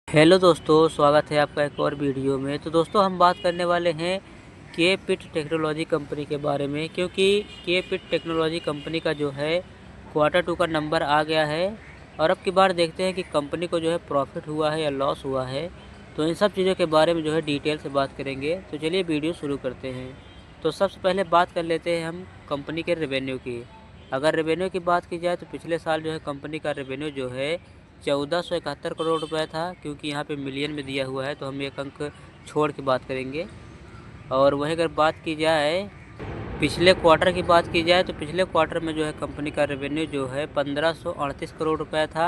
Hello दोस्तों, स्वागत है आपका एक और वीडियो में। तो दोस्तों हम बात करने वाले हैं के-पिट टेक्नोलॉजी कंपनी के बारे में, क्योंकि के-पिट टेक्नोलॉजी कंपनी का जो है क्वार्टर 2 का नंबर आ गया है और अब की बार देखते हैं कि कंपनी को जो है प्रॉफिट हुआ है या लॉस हुआ है। तो इन सब चीज़ों के बारे में जो है डिटेल से बात करेंगे। तो चलिए वीडियो शुरू करते हैं। तो सबसे पहले बात कर लेते हैं हम कंपनी के रेवेन्यू की। अगर रेवेन्यू की बात की जाए तो पिछले साल जो है कंपनी का रेवेन्यू जो है 1471 करोड़ रुपए था, क्योंकि यहाँ पे मिलियन में दिया हुआ है तो हम एक अंक छोड़ के बात करेंगे। और वहीं अगर बात की जाए पिछले क्वार्टर की बात की जाए तो पिछले क्वार्टर में जो है कंपनी का रेवेन्यू जो है 1538 करोड़ रुपए था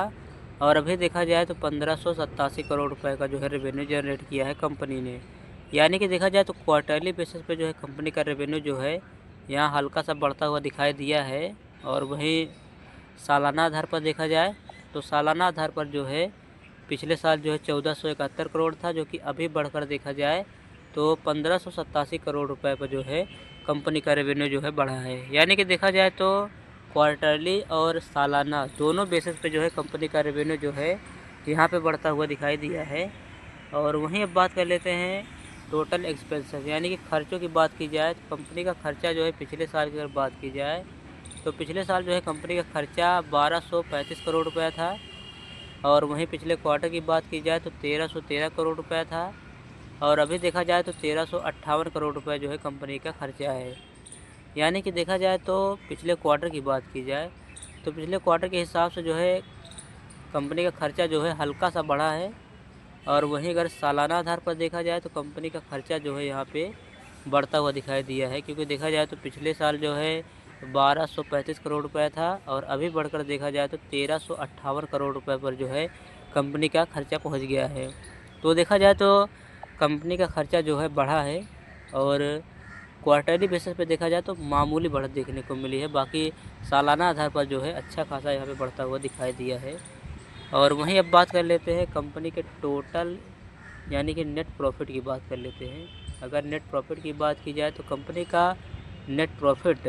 और अभी देखा जाए तो 1587 करोड़ रुपए का जो है रेवेन्यू जनरेट किया है कंपनी ने। यानी कि देखा जाए तो क्वार्टरली बेसिस पे जो है कंपनी का रेवेन्यू जो है यहाँ हल्का सा बढ़ता हुआ दिखाई दिया है। और वहीं सालाना आधार पर देखा जाए तो सालाना आधार पर जो है पिछले साल जो है 1471 करोड़ था, जो कि अभी बढ़कर देखा जाए तो 1587 करोड़ रुपए पर जो है कंपनी का रेवेन्यू जो है बढ़ा है। यानी कि देखा जाए तो क्वार्टरली और सालाना दोनों बेसिस पे जो है कंपनी का रेवेन्यू जो है यहाँ पे बढ़ता हुआ दिखाई दिया है। और वहीं अब बात कर लेते हैं टोटल एक्सपेंसेस, यानी कि खर्चों की बात की जाए तो कंपनी का खर्चा जो है पिछले साल की अगर बात की जाए तो पिछले साल जो है कंपनी का खर्चा 1235 करोड़ रुपया था और वहीं पिछले क्वार्टर की बात की जाए तो 1313 करोड़ रुपया था और अभी देखा जाए तो 1358 करोड़ रुपये जो है कंपनी का खर्चा है। यानी कि देखा जाए तो पिछले क्वार्टर की बात की जाए तो पिछले क्वार्टर के हिसाब से जो है कंपनी का खर्चा जो है हल्का सा बढ़ा है। और वहीं अगर सालाना आधार पर देखा जाए तो कंपनी का खर्चा जो है यहाँ पे बढ़ता हुआ दिखाई दिया है, क्योंकि देखा जाए तो पिछले साल जो है 1235 करोड़ रुपए था और अभी बढ़कर देखा जाए तो 1358 करोड़ रुपए पर जो है कंपनी का खर्चा पहुंच गया है। तो देखा जाए तो कंपनी का खर्चा जो है बढ़ा है और क्वार्टरली बेसिस पे देखा जाए तो मामूली बढ़त देखने को मिली है। बाकी सालाना आधार पर जो है अच्छा खासा यहाँ पे बढ़ता हुआ दिखाई दिया है। और वहीं अब बात कर लेते हैं कंपनी के टोटल यानी कि नेट प्रॉफिट की बात कर लेते हैं। अगर नेट प्रॉफिट की बात की जाए तो कंपनी का नेट प्रॉफिट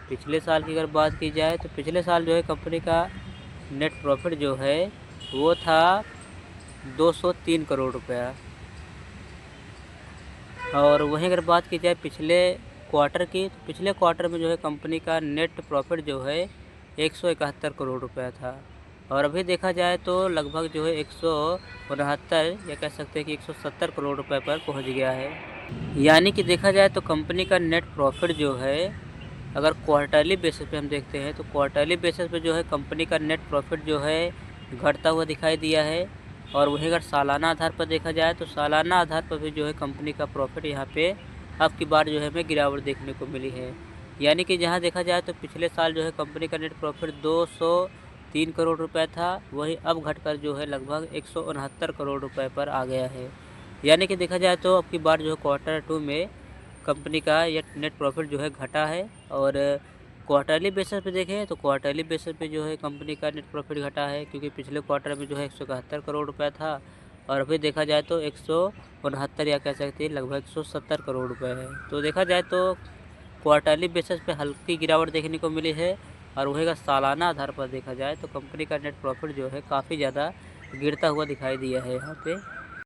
पिछले साल की अगर बात की जाए तो पिछले साल जो है कंपनी का नेट प्रॉफिट जो है वो था 203 करोड़ रुपया। और वहीं अगर बात की जाए पिछले क्वार्टर की तो पिछले क्वार्टर में जो है कंपनी का नेट प्रॉफिट जो है 171 करोड़ रुपया था और अभी देखा जाए तो लगभग जो है 169 या कह सकते हैं कि 170 करोड़ रुपए पर पहुंच गया है। यानी कि देखा जाए तो कंपनी का नेट प्रॉफिट जो है अगर क्वार्टरली बेसिस पे हम देखते हैं तो क्वार्टरली बेसिस पे जो है कंपनी का नेट प्रॉफिट जो है घटता हुआ दिखाई दिया है। और वहीं अगर सालाना आधार पर देखा जाए तो सालाना आधार पर भी जो है कंपनी का प्रॉफिट यहाँ पे अब की बार जो है हमें गिरावट देखने को मिली है। यानी कि जहाँ देखा जाए तो पिछले साल जो है कंपनी का नेट प्रॉफिट 203 करोड़ रुपए था, वहीं अब घटकर जो है लगभग 169 करोड़ रुपए पर आ गया है। यानी कि देखा जाए तो अब की बार जो है क्वार्टर 2 में कंपनी का ये नेट प्रॉफिट जो है घटा है। और क्वार्टरली बेसिस पे देखें तो क्वार्टरली बेसिस पे जो है कंपनी का नेट प्रॉफिट घटा है, क्योंकि पिछले क्वार्टर में जो है 171 करोड़ रुपया था और अभी देखा जाए तो 169 या कह सकते हैं लगभग 170 करोड़ रुपए है। तो देखा जाए तो क्वार्टरली बेसिस पे हल्की गिरावट देखने को मिली है और वही अगर सालाना आधार पर देखा जाए तो कंपनी का नेट प्रॉफिट जो है काफ़ी ज़्यादा गिरता हुआ दिखाई दिया है यहाँ पे।